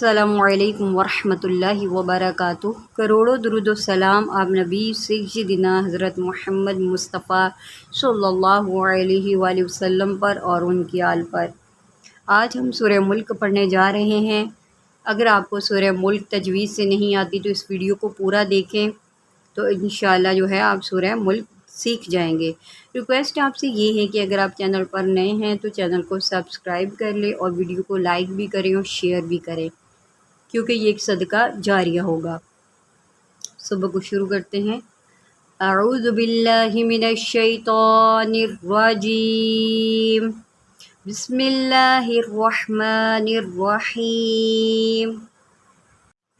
السلام علیکم ورحمۃ اللہ وبرکاتہ۔ کروڑوں درود و سلام آپ نبی سیدنا حضرت محمد مصطفیٰ صلی اللہ علیہ وآلہ وسلم پر اور ان کی آل پر۔ آج ہم سورہ ملک پڑھنے جا رہے ہیں۔ اگر آپ کو سورہ ملک تجوید سے نہیں آتی تو اس ویڈیو کو پورا دیکھیں تو انشاءاللہ جو ہے آپ سورہ ملک سیکھ جائیں گے۔ ریکویسٹ آپ سے یہ ہے کہ اگر آپ چینل پر نئے ہیں تو چینل کو سبسکرائب کر لیں اور ویڈیو کو لائک بھی کریں اور شیئر بھی کریں، کیونکہ یہ ایک صدقہ جاریہ ہوگا۔ سبق کو شروع کرتے ہیں۔ اعوذ باللہ من الشیطان الرجیم، بسم اللہ الرحمن الرحیم۔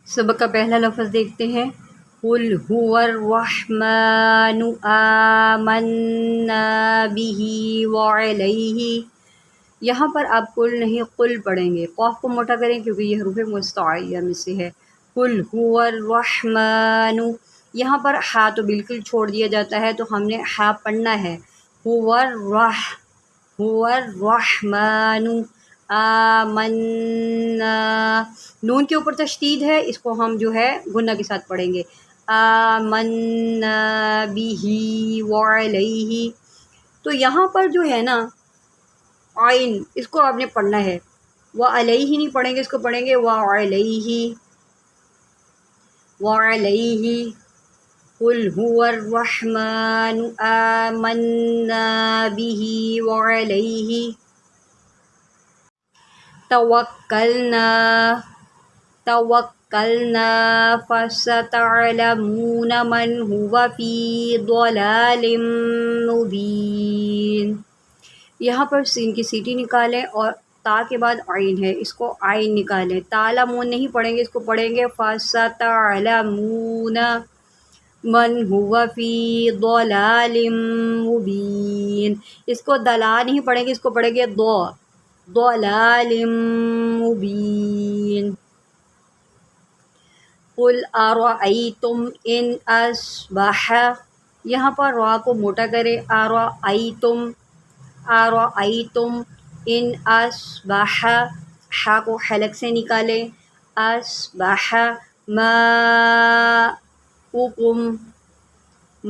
سبق کا پہلا لفظ دیکھتے ہیں۔ قل هو الرحمن آمنا به وعلیہ۔ یہاں پر آپ قل نہیں قل پڑھیں گے، قاف کو موٹا کریں کیونکہ یہ حروف مستعلیہ میں سے ہے۔ قل هو الرحمن، یہاں پر ہا تو بالکل چھوڑ دیا جاتا ہے تو ہم نے ہا پڑھنا ہے۔ هو الرحمن آمنا، نون کے اوپر تشدید ہے، اس کو ہم جو ہے غنہ کے ساتھ پڑھیں گے۔ آمنا به وعلیہ، تو یہاں پر جو ہے نا عین، اس کو آپ نے پڑھنا ہے۔ وعلیہ نہیں پڑھیں گے، اس کو پڑھیں گے وعلیہ وعلیہ۔ قل هو الرحمن آمنا به وعلیہ توکلنا فستعلمون من هو فی ضلال مبین۔ یہاں پر سین کی سیٹی نکالیں اور تا کے بعد عین ہے، اس کو عین نکالیں۔ تعلمون نہیں پڑھیں گے، اس کو پڑھیں گے فستعلمون من هو فی ضلال مبین۔ اس کو دلا نہیں پڑھیں گے، اس کو پڑھیں گے ضلال مبین۔ قل ارأیتم ان اصبح، یہاں پر را کو موٹا کرے، ارأیتم ان اصبح، ہا کو حلق سے نکالے، اصبح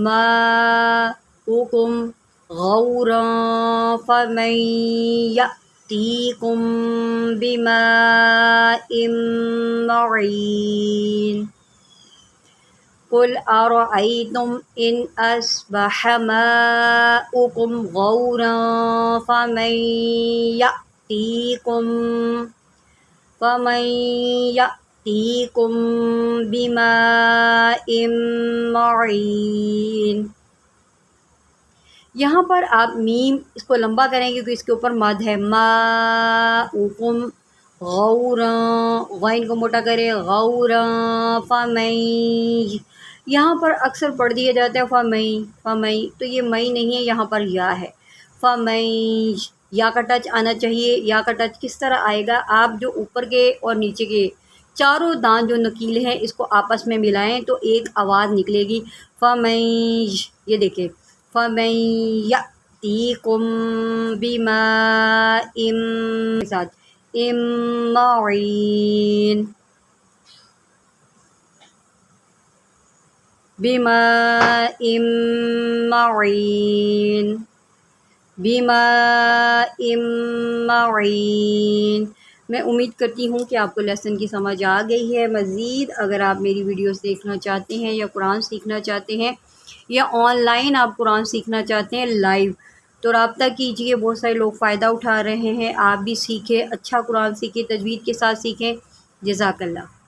ماؤکم غورا فمن یأتیکم بماء معین۔ قل ارأیتم ان اصبح ماؤکم غورا فمن یأتیکم بماء معین۔ یہاں پر آپ میم اس کو لمبا کریں گے کیونکہ اس کے اوپر مد ہے۔ ماؤکم غورا، غین کو موٹا کرے، غورا فمن، یہاں پر اکثر پڑھ دیا جاتا ہے فمئی، تو یہ مئی نہیں ہے، یہاں پر یا ہے۔ فمئی، یا کا ٹچ آنا چاہیے۔ یا کا ٹچ کس طرح آئے گا؟ آپ جو اوپر کے اور نیچے کے چاروں دان جو نکیلے ہیں اس کو آپس میں ملائیں تو ایک آواز نکلے گی، فمئی۔ یہ دیکھیں، فمن یأتیکم بماء کے ساتھ معین، بماء معین، بماء معین۔ میں امید کرتی ہوں کہ آپ کو لیسن کی سمجھ آ گئی ہے۔ مزید اگر آپ میری ویڈیوز دیکھنا چاہتے ہیں یا قرآن سیکھنا چاہتے ہیں یا آن لائن آپ قرآن سیکھنا چاہتے ہیں لائیو، تو رابطہ کیجیے۔ بہت سارے لوگ فائدہ اٹھا رہے ہیں، آپ بھی سیکھیں، اچھا قرآن سیکھیں، تجوید کے ساتھ سیکھیں۔ جزاک اللہ۔